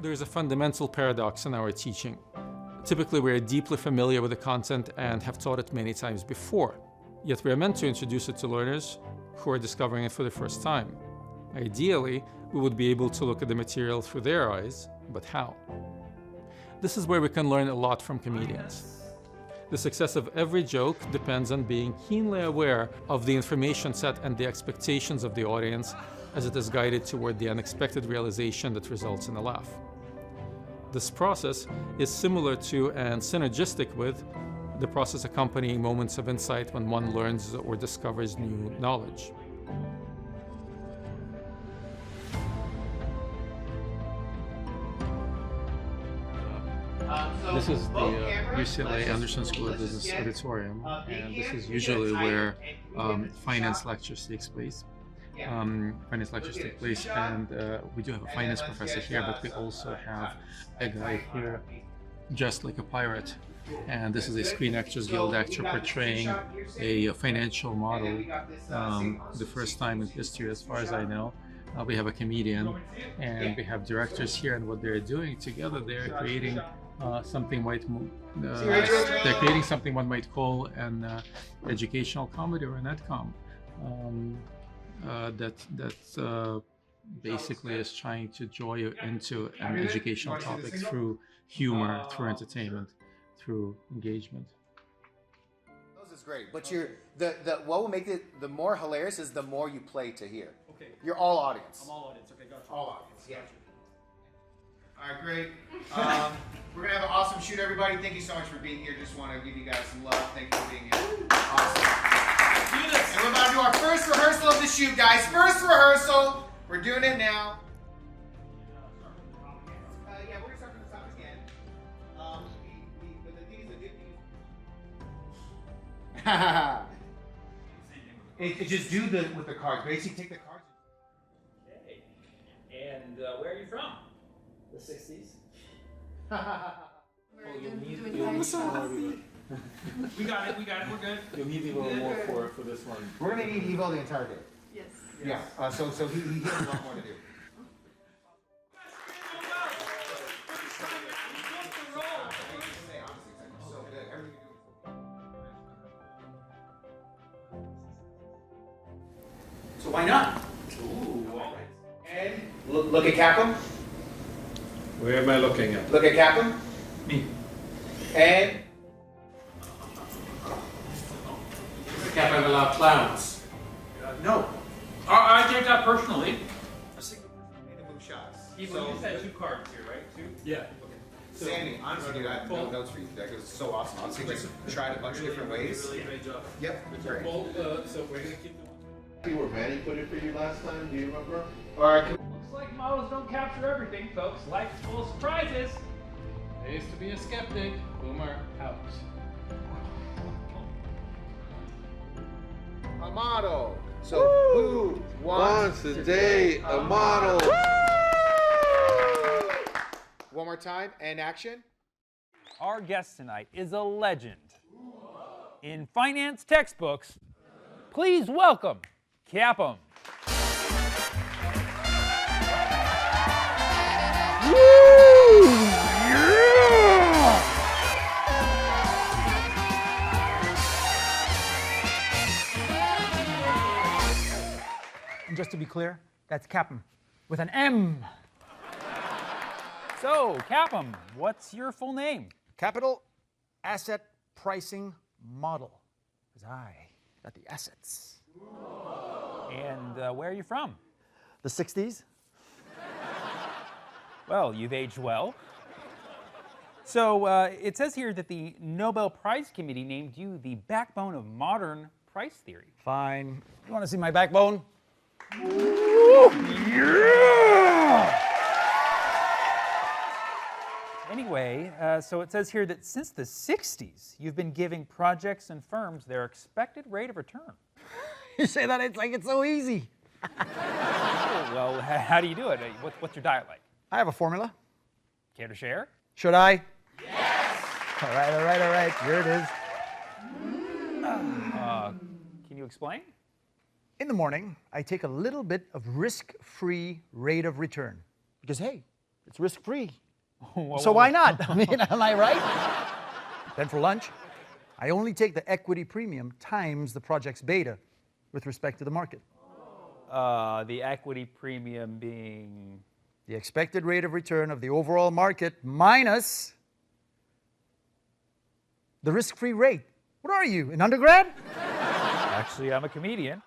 There is a fundamental paradox in our teaching. Typically, we are deeply familiar with the content and have taught it many times before. Yet we are meant to introduce it to learners who are discovering it for the first time. Ideally, we would be able to look at the material through their eyes, but how? This is where we can learn a lot from comedians. The success of every joke depends on being keenly aware of the information set and the expectations of the audience as it is guided toward the unexpected realization that results in a laugh. This process is similar to and synergistic with the process accompanying moments of insight when one learns or discovers new knowledge. This is the UCLA Anderson School of Business Auditorium, and this is usually where finance lectures takes place. Finance lectures take place, and we do have a finance professor here, but we also have a guy here dressed like a pirate. And this is a Screen Actors Guild actor portraying a financial model, the first time in history, as far as I know. We have a comedian, and we have directors here, and what they're doing together, they're creating something they're creating something one might call an educational comedy or an edcom that basically is trying to draw you into an educational topic through humor, through entertainment, through engagement. This is great, but what will make it the more hilarious is the more you play to hear. Okay. You're all audience. I'm all audience. Okay, gotcha. All audience. Yeah. Gotcha. All right, great. We're gonna have an awesome shoot, everybody. Thank you so much for being here. Just want to give you guys some love. Thank you for being here. Awesome. Let's do this. And we're about to do our first rehearsal of the shoot, guys. First rehearsal. We're doing it now. Yeah, we're gonna start from the top again. But the thing is, the good thing is, just do the with the cards. Basically, take the cards. Okay. And where are you from? The 60s. We got it. We're good. You'll need a little more for this one. We're gonna need Evo the entire day. Yes. Yeah. So he has a lot more to do. So why not? Ooh. All right. And look at Capcom. Where am I looking at? Look at Capcom. Me. And Can't have allowed clowns. No. I take that personally. a single person made the move shots. You said 2 cards here, right? 2? Yeah. Okay. So, Sammy, honestly, dude, I have no notes for you. That was so awesome. Honestly, just tried a bunch of different ways. Really great job. Yep. Great. Well, so we're gonna keep the one. See where Manny put it for you last time? Do you remember? All right. Looks like models don't capture everything, folks. Life's full of surprises. I used to be a skeptic. Boomer out. A model. So who wants Once a day, a model. One more time, and action. Our guest tonight is a legend. In finance textbooks, please welcome Cap'em. And just to be clear, that's Cap'em with an M. So, Cap'em, what's your full name? Capital Asset Pricing Model. Because I got the assets. And where are you from? The 60s? Well, you've aged well. So, it says here that the Nobel Prize Committee named you the backbone of modern price theory. Fine. You want to see my backbone? Anyway, so it says here that since the 60s, you've been giving projects and firms their expected rate of return. You say that it's like it's so easy. Well, how do you do it? What's your diet like? I have a formula. Care to share? Should I? Yes! All right. Here it is. Can you explain? In the morning, I take a little bit of risk-free rate of return. Because, hey, It's risk-free. Whoa, So whoa, why whoa. not? I mean, am I right? Then for lunch, I only take the equity premium times the project's beta with respect to the market. The equity premium being... The expected rate of return of the overall market minus the risk-free rate. What are you, an undergrad? Actually, I'm a comedian.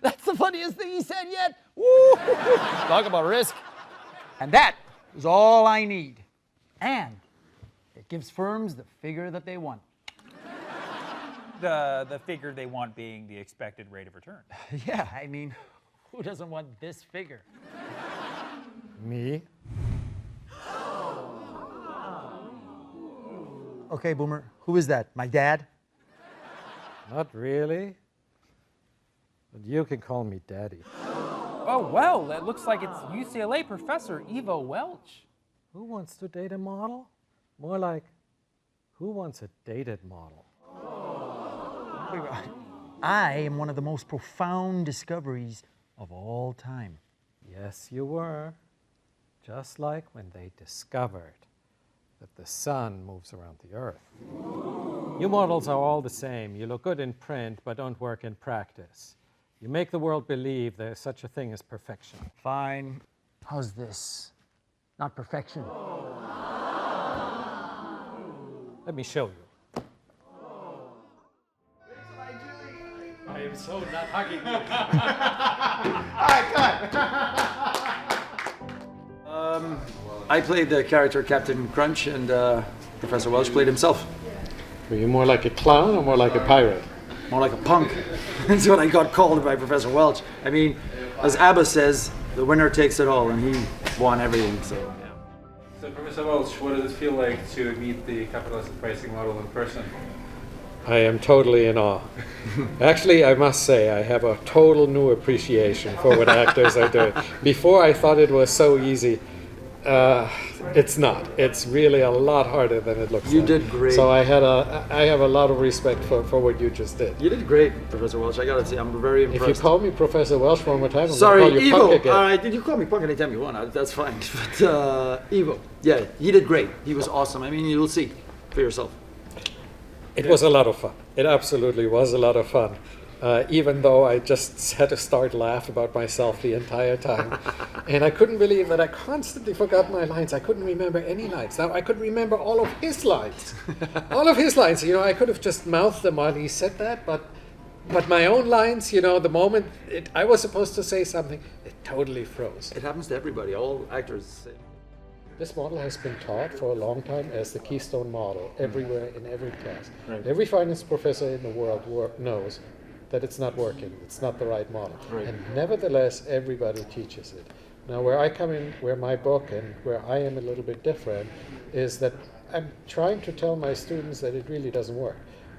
That's the funniest thing he said yet. Woo! Talk about risk. And that is all I need. And it gives firms the figure that they want. The figure they want being the expected rate of return. Yeah, I mean, who doesn't want this figure? Me? Okay, Boomer, who is that? My dad? Not really. But you can call me Daddy. Oh, well, it looks like it's UCLA professor Evo Welch. Who wants to date a model? More like, who wants a dated model? I am one of the most profound discoveries of all time. Yes, you were. Just like when they discovered that the sun moves around the earth. You models are all the same. You look good in print, but don't work in practice. You make the world believe there's such a thing as perfection. Fine. How's this? Not perfection. Let me show you. I am so not hugging you. I played the character Captain Crunch, and Professor Welch played himself. Were you more like a clown or more like a pirate? More like a punk. That's what I got called by Professor Welch. I mean, as ABBA says, the winner takes it all, and he won everything, so yeah. So Professor Welch, what does it feel like to meet the capitalistic pricing model in person? I am totally in awe. Actually, I must say, I have a total new appreciation for what actors are doing. Before, I thought it was so easy. It's not. It's really a lot harder than it looks like. You did great. So I have a lot of respect for what you just did. You did great, Professor Welch. I gotta say, I'm very impressed. If you call me Professor Welch one more time, I'm Sorry, going to call you Punk Evo. again. All right, you call me Punk anytime you want. That's fine. But Evo, yeah, he did great. He was awesome. I mean, you'll see for yourself. It was a lot of fun. It absolutely was a lot of fun. Even though I just had to start laugh about myself the entire time. And I couldn't believe that I constantly forgot my lines. I couldn't remember any lines. Now I could remember all of his lines. All of his lines. You know, I could have just mouthed them while he said that, but my own lines, you know, the moment I was supposed to say something, it totally froze. It happens to everybody. All actors say. This model has been taught for a long time as the keystone model everywhere in every class. Right. Every finance professor in the world knows that it's not working, it's not the right model. Right. And nevertheless, everybody teaches it. Now, where I come in, where my book and where I am a little bit different, is that I'm trying to tell my students that it really doesn't work.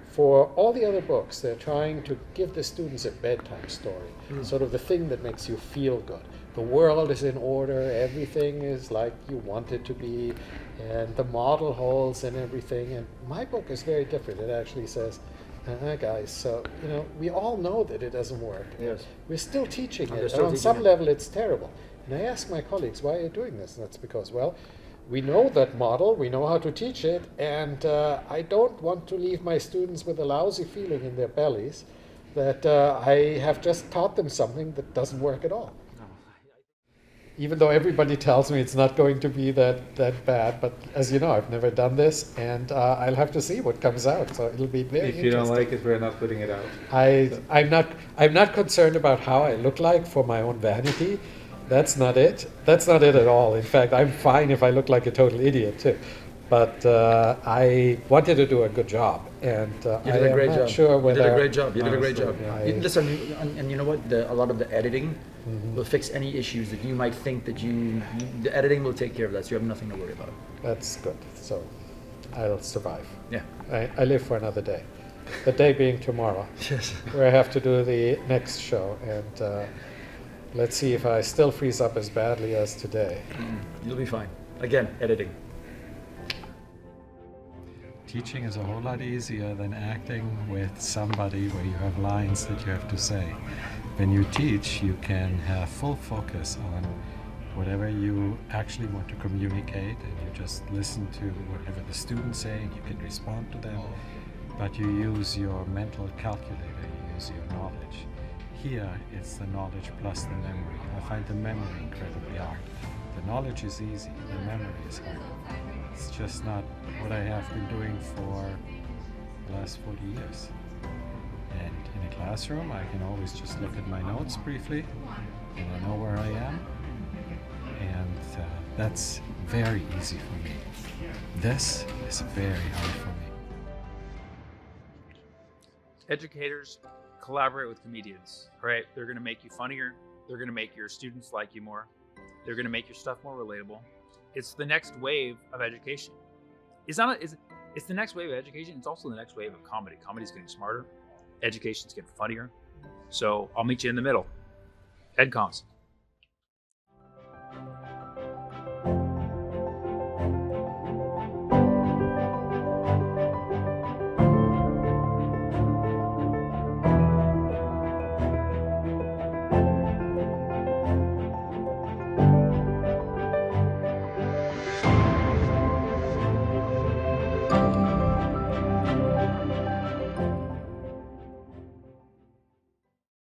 For all the other books, they're trying to give the students a bedtime story, sort of the thing that makes you feel good. The world is in order, everything is like you want it to be, and the model holds and everything. And my book is very different. It actually says, guys, so, you know, we all know that it doesn't work. Yes. We're still teaching it, still and on teaching some it. level it's terrible. And I ask my colleagues, why are you doing this? And that's because, well, we know that model, we know how to teach it, and I don't want to leave my students with a lousy feeling in their bellies that I have just taught them something that doesn't work at all. Even though everybody tells me it's not going to be that bad, but as you know, I've never done this, and I'll have to see what comes out. So it'll be very If you don't interesting. like it, we're not putting it out. I'm not concerned about how I look like for my own vanity. That's not it. That's not it at all. In fact, I'm fine if I look like a total idiot too. But I wanted to do a good job, and You did a great job. Sure whether you did a great job. You did a great job. I- Listen, and you know what? A lot of the editing will fix any issues that you might think that the editing will take care of that, so you have nothing to worry about. That's good. So I'll survive. Yeah. I live for another day. The day being tomorrow, Yes. where I have to do the next show, and let's see if I still freeze up as badly as today. You'll be fine. Again, editing. Teaching is a whole lot easier than acting with somebody where you have lines that you have to say. When you teach, you can have full focus on whatever you actually want to communicate, and you just listen to whatever the students say, and you can respond to them, but you use your mental calculator, you use your knowledge. Here, it's the knowledge plus the memory. I find the memory incredibly hard. The knowledge is easy, the memory is hard. It's just not what I have been doing for the last 40 years. And in a classroom, I can always just look at my notes briefly, and I know where I am. And that's very easy for me. This is very hard for me. Educators collaborate with comedians, right? They're going to make you funnier. They're going to make your students like you more. They're going to make your stuff more relatable. It's the next wave of education. It's the next wave of education. It's also the next wave of comedy. Comedy's getting smarter. Education's getting funnier. So I'll meet you in the middle. Edcoms.